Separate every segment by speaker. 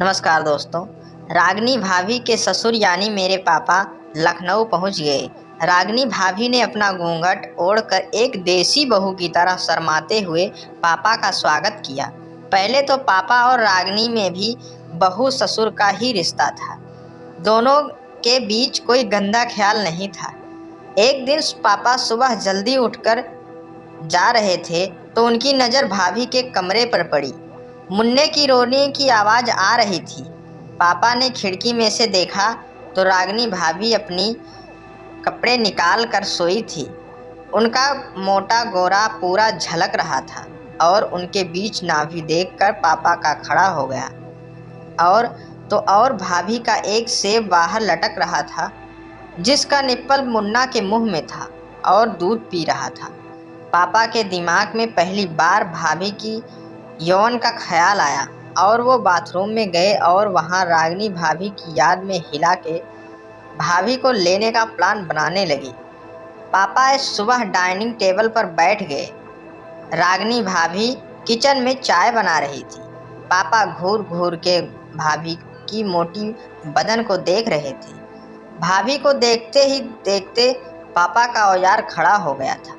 Speaker 1: नमस्कार दोस्तों। रागनी भाभी के ससुर यानी मेरे पापा लखनऊ पहुंच गए। रागनी भाभी ने अपना घूंघट ओढ़कर एक देसी बहू की तरह शर्माते हुए पापा का स्वागत किया। पहले तो पापा और रागनी में भी बहू ससुर का ही रिश्ता था। दोनों के बीच कोई गंदा ख्याल नहीं था। एक दिन पापा सुबह जल्दी उठकर जा रहे थे तो उनकी नज़र भाभी के कमरे पर पड़ी। मुन्ने की रोने की आवाज़ आ रही थी। पापा ने खिड़की में से देखा तो रागनी भाभी अपनी कपड़े निकाल कर सोई थी। उनका मोटा गोरा पूरा झलक रहा था और उनके बीच नाभि देखकर पापा का खड़ा हो गया। और भाभी का एक सेब बाहर लटक रहा था जिसका निप्पल मुन्ना के मुंह में था और दूध पी रहा था। पापा के दिमाग में पहली बार भाभी की यौन का ख्याल आया और वो बाथरूम में गए और वहाँ रागनी भाभी की याद में हिला के भाभी को लेने का प्लान बनाने लगी। पापा सुबह डाइनिंग टेबल पर बैठ गए। रागनी भाभी किचन में चाय बना रही थी। पापा घूर घूर के भाभी की मोटी बदन को देख रहे थे। भाभी को देखते ही देखते पापा का औजार खड़ा हो गया था।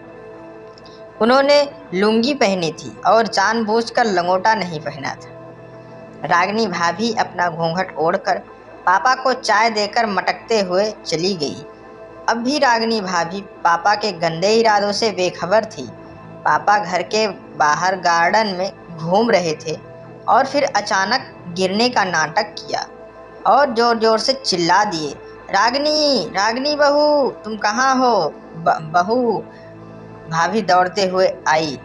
Speaker 1: उन्होंने लुंगी पहनी थी और जानबूझकर लंगोटा नहीं पहना था। रागनी भाभी अपना घूंघट ओढ़कर पापा को चाय देकर मटकते हुए चली गई। अब भी रागनी भाभी पापा के गंदे इरादों से बेखबर थी। पापा घर के बाहर गार्डन में घूम रहे थे और फिर अचानक गिरने का नाटक किया और ज़ोर ज़ोर से चिल्ला दिए, रागनी रागनी बहू, तुम कहाँ हो? बहू। भाभी दौड़ते हुए आई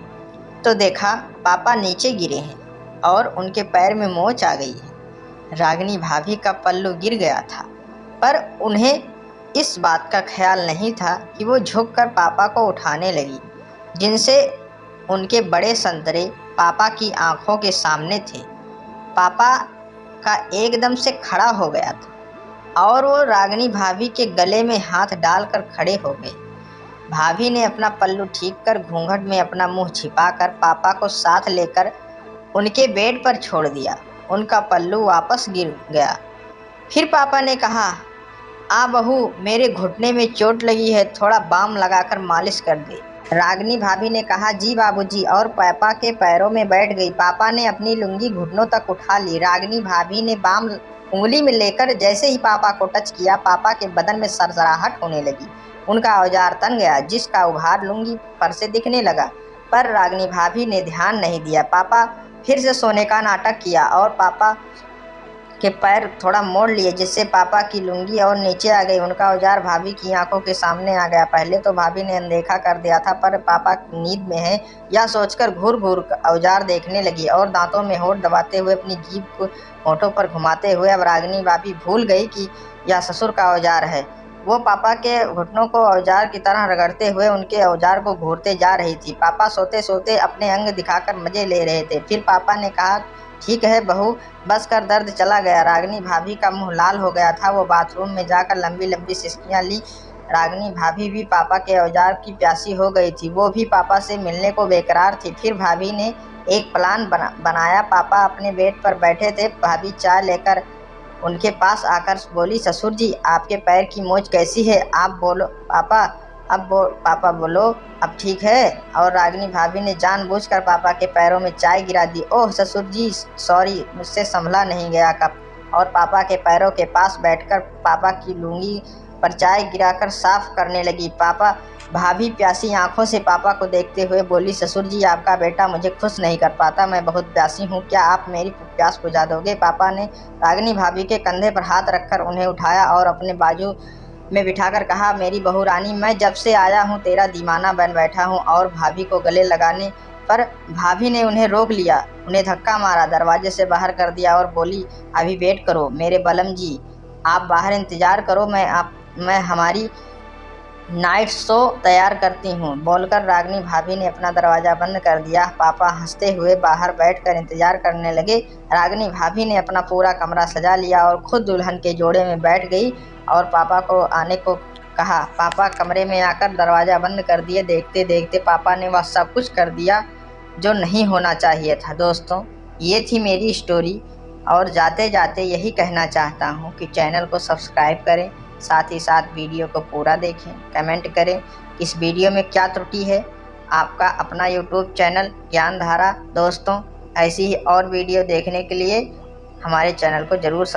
Speaker 1: तो देखा पापा नीचे गिरे हैं और उनके पैर में मोच आ गई है। रागनी भाभी का पल्लू गिर गया था पर उन्हें इस बात का ख्याल नहीं था कि वो झुककर पापा को उठाने लगी, जिनसे उनके बड़े संतरे पापा की आंखों के सामने थे। पापा का एकदम से खड़ा हो गया था और वो रागनी भाभी के गले में हाथ डालकर खड़े हो गए। भाभी ने अपना पल्लू ठीक कर घूंघट में अपना मुंह छिपाकर पापा को साथ लेकर उनके बेड पर छोड़ दिया। उनका पल्लू वापस गिर गया। फिर पापा ने कहा, आ बहू, मेरे घुटने में चोट लगी है, थोड़ा बाम लगाकर मालिश कर दे। रागनी भाभी ने कहा, जी बाबूजी, और पापा के पैरों में बैठ गई। पापा ने अपनी लुंगी घुटनों तक उठा ली। रागनी भाभी ने बाम उंगली में लेकर जैसे ही पापा को टच किया, पापा के बदन में सरसराहट होने लगी। उनका औजार तन गया जिसका उभार लुंगी पर से दिखने लगा, पर रागनी भाभी ने ध्यान नहीं दिया। पापा फिर से सोने का नाटक किया और पापा के पैर थोड़ा मोड़ लिए जिससे पापा की लुंगी और नीचे आ गई। उनका औजार भाभी की आंखों के सामने आ गया। पहले तो भाभी ने अनदेखा कर दिया था, पर पापा नींद में है यह सोचकर घूर घूर औजार देखने लगी और दांतों में होंठ दबाते हुए अपनी जीभ को होठों पर घुमाते हुए अब रागनी भाभी भूल गई कि यह ससुर का औजार है। वो पापा के घुटनों को औजार की तरह रगड़ते हुए उनके औजार को घूरते जा रही थी। पापा सोते सोते अपने अंग दिखाकर मजे ले रहे थे। फिर पापा ने कहा, ठीक है बहू, बस कर, दर्द चला गया। रागनी भाभी का मुंह लाल हो गया था। वो बाथरूम में जाकर लंबी लंबी सिसकियां ली। रागनी भाभी भी पापा के औजार की प्यासी हो गई थी। वो भी पापा से मिलने को बेकरार थी। फिर भाभी ने एक प्लान बनाया। पापा अपने बेड पर बैठे थे। भाभी चाय लेकर उनके पास आकर बोली, ससुर जी, आपके पैर की मोच कैसी है? आप बोलो पापा। पापा बोलो, अब ठीक है? और रागनी भाभी ने जानबूझकर पापा के पैरों में चाय गिरा दी। ओह ससुर जी, सॉरी, मुझसे संभला नहीं गया कप। और पापा के पैरों के पास बैठकर पापा की लुंगी पर चाय गिराकर साफ करने लगी। भाभी प्यासी आंखों से पापा को देखते हुए बोली, ससुर जी, आपका बेटा मुझे खुश नहीं कर पाता। मैं बहुत प्यासी हूँ, क्या आप मेरी प्यास बुझा दोगे? पापा ने रागनी भाभी के कंधे पर हाथ रखकर उन्हें उठाया और अपने बाजू में बिठाकर कहा, मेरी बहू रानी, मैं जब से आया हूँ तेरा दीवाना बन बैठा हूँ। और भाभी को गले लगाने पर भाभी ने उन्हें रोक लिया, उन्हें धक्का मारा, दरवाजे से बाहर कर दिया और बोली, अभी वेट करो मेरे बलम जी, आप बाहर इंतज़ार करो, मैं हमारी नाइट शो तैयार करती हूँ। बोलकर रागनी भाभी ने अपना दरवाज़ा बंद कर दिया। पापा हंसते हुए बाहर बैठकर इंतज़ार करने लगे। रागनी भाभी ने अपना पूरा कमरा सजा लिया और खुद दुल्हन के जोड़े में बैठ गई और पापा को आने को कहा। पापा कमरे में आकर दरवाज़ा बंद कर दिए। देखते देखते पापा ने वह सब कुछ कर दिया जो नहीं होना चाहिए था। दोस्तों, ये थी मेरी स्टोरी। और जाते जाते यही कहना चाहता हूँ कि चैनल को सब्सक्राइब करें, साथ ही साथ वीडियो को पूरा देखें, कमेंट करें इस वीडियो में क्या त्रुटि है। आपका अपना यूट्यूब चैनल ज्ञानधारा। दोस्तों, ऐसी ही और वीडियो देखने के लिए हमारे चैनल को ज़रूर सब्सक्राइब